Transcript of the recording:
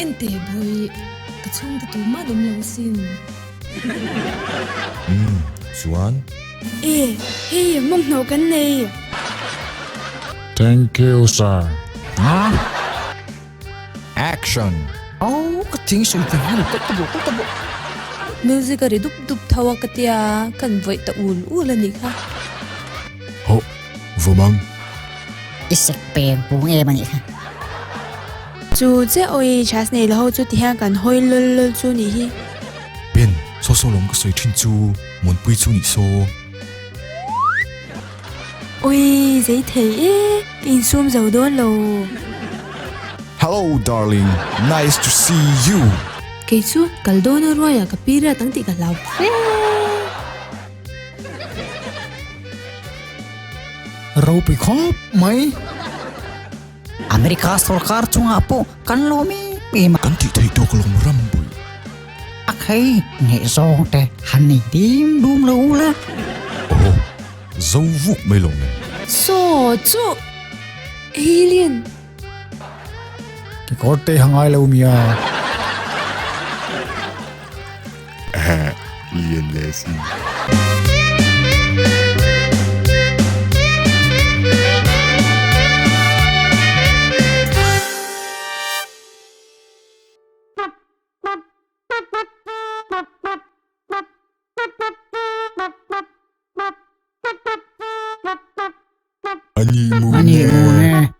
ente boy kachung ta tu ma dum lo sin chuan hey mong no kan nei thank you sir Action. Cái tiếng sụi thì nó có tao bộ. music ri dup dup thawa katia kan voi ta ul ani kha ho vomang Isek pen pung e mani kha. chu che oi chas nei lo chu ti ha kan hoi lol chu ni hi ben so lom ka soi thin chu mon pui chu ni so oi zai thei in sum zo don lo hello darling nice to see you ke chu kal don ro ya ka pira tang ti ka law Rau bị khóc mấy. Amerika sarkar chunga po kan lomi pe ma. kan ti thei to ka lom ram bui Akai nge zong te hani dim dum lo la. oh dâu vuk mai lom ne so chu alien Cái có tê hàng ai lâu mía. liền le sin Anh mu nè.